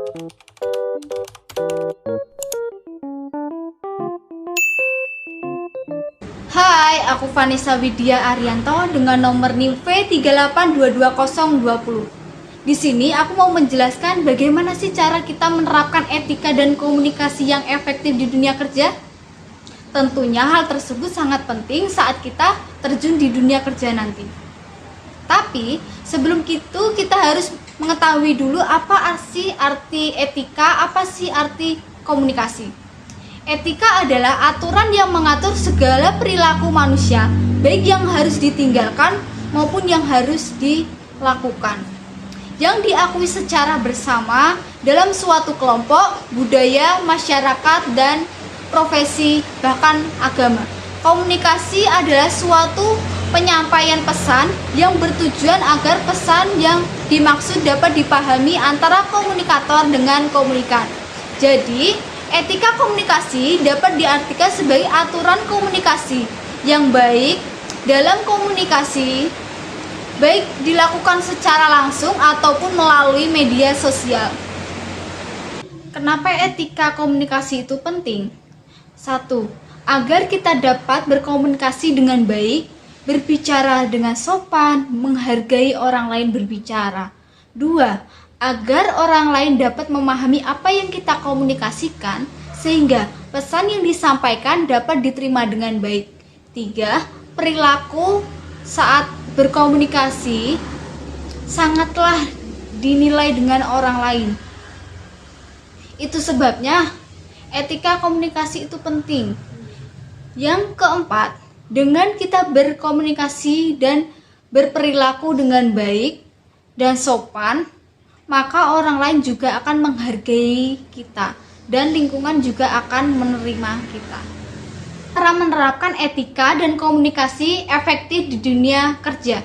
Hai, aku Vanessa Widya Arianto dengan nomor NIM V3822020. Di sini aku mau menjelaskan bagaimana sih cara kita menerapkan etika dan komunikasi yang efektif di dunia kerja. Tentunya hal tersebut sangat penting saat kita terjun di dunia kerja nanti. Tapi sebelum itu kita harus mengetahui dulu apa sih arti etika, apa sih arti komunikasi. Etika adalah aturan yang mengatur segala perilaku manusia, baik yang harus ditinggalkan maupun yang harus dilakukan, yang diakui secara bersama dalam suatu kelompok, budaya, masyarakat, dan profesi, bahkan agama. Komunikasi adalah suatu penyampaian pesan yang bertujuan agar pesan yang dimaksud dapat dipahami antara komunikator dengan komunikan. Jadi, etika komunikasi dapat diartikan sebagai aturan komunikasi yang baik dalam komunikasi, baik dilakukan secara langsung ataupun melalui media sosial. Kenapa etika komunikasi itu penting? 1. Agar kita dapat berkomunikasi dengan baik, berbicara dengan sopan, menghargai orang lain berbicara. 2. Agar orang lain dapat memahami apa yang kita komunikasikan sehingga pesan yang disampaikan dapat diterima dengan baik. 3. Perilaku saat berkomunikasi sangatlah dinilai dengan orang lain. Itu sebabnya etika komunikasi itu penting. Yang keempat, dengan kita berkomunikasi dan berperilaku dengan baik dan sopan, maka orang lain juga akan menghargai kita dan lingkungan juga akan menerima kita. Cara menerapkan etika dan komunikasi efektif di dunia kerja.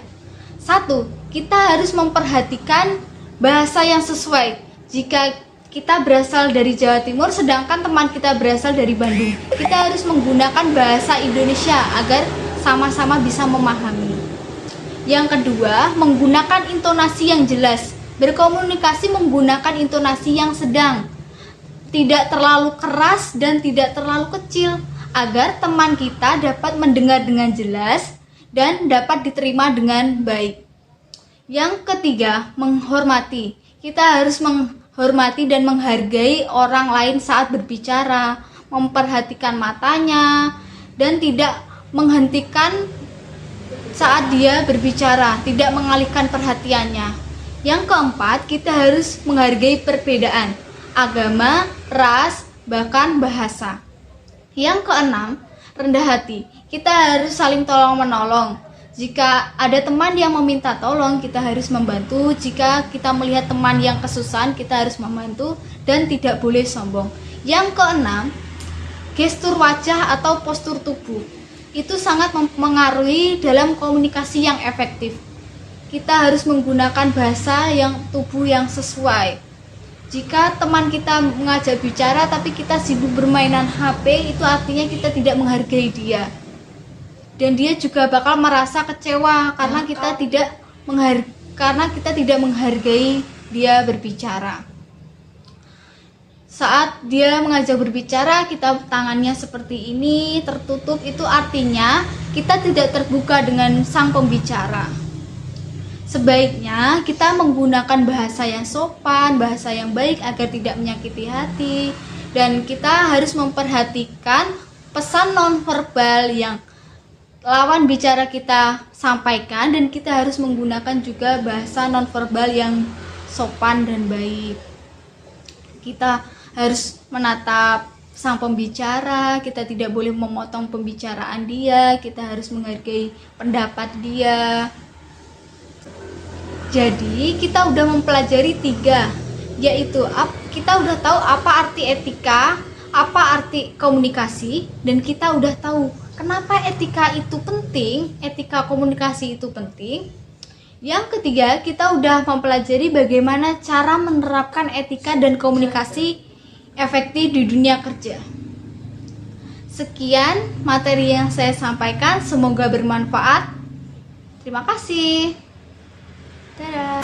1. Kita harus memperhatikan bahasa yang sesuai. Jika kita berasal dari Jawa Timur sedangkan teman kita berasal dari Bandung, kita harus menggunakan bahasa Indonesia agar sama-sama bisa memahami. Yang kedua, menggunakan intonasi yang jelas. Berkomunikasi menggunakan intonasi yang sedang, tidak terlalu keras dan tidak terlalu kecil, agar teman kita dapat mendengar dengan jelas dan dapat diterima dengan baik. Yang ketiga, menghormati. Kita harus menghormati dan menghargai orang lain saat berbicara, memperhatikan matanya, dan tidak menghentikan saat dia berbicara, tidak mengalihkan perhatiannya. Yang keempat, kita harus menghargai perbedaan agama, ras, bahkan bahasa. Yang keenam, rendah hati. Kita harus saling tolong-menolong. Jika ada teman yang meminta tolong, kita harus membantu. Jika kita melihat teman yang kesusahan, kita harus membantu dan tidak boleh sombong. Yang keenam, gestur wajah atau postur tubuh. Itu sangat mempengaruhi dalam komunikasi yang efektif. Kita harus menggunakan bahasa yang tubuh yang sesuai. Jika teman kita mengajak bicara tapi kita sibuk bermainan HP, itu artinya kita tidak menghargai dia. Dan dia juga bakal merasa kecewa karena kita tidak menghargai dia berbicara. Saat dia mengajak berbicara, kita tangannya seperti ini, tertutup, itu artinya kita tidak terbuka dengan sang pembicara. Sebaiknya kita menggunakan bahasa yang sopan, bahasa yang baik agar tidak menyakiti hati. Dan kita harus memperhatikan pesan nonverbal yang lawan bicara kita sampaikan. Dan kita harus menggunakan juga bahasa nonverbal yang sopan dan baik. Kita harus menatap sang pembicara, kita tidak boleh memotong pembicaraan dia, kita harus menghargai pendapat dia. Jadi kita udah mempelajari 3, yaitu kita udah tahu apa arti etika, apa arti komunikasi, dan kita udah tahu kenapa etika itu penting, etika komunikasi itu penting. Yang ketiga, kita udah mempelajari bagaimana cara menerapkan etika dan komunikasi efektif di dunia kerja. Sekian materi yang saya sampaikan, semoga bermanfaat. Terima kasih. Dadah.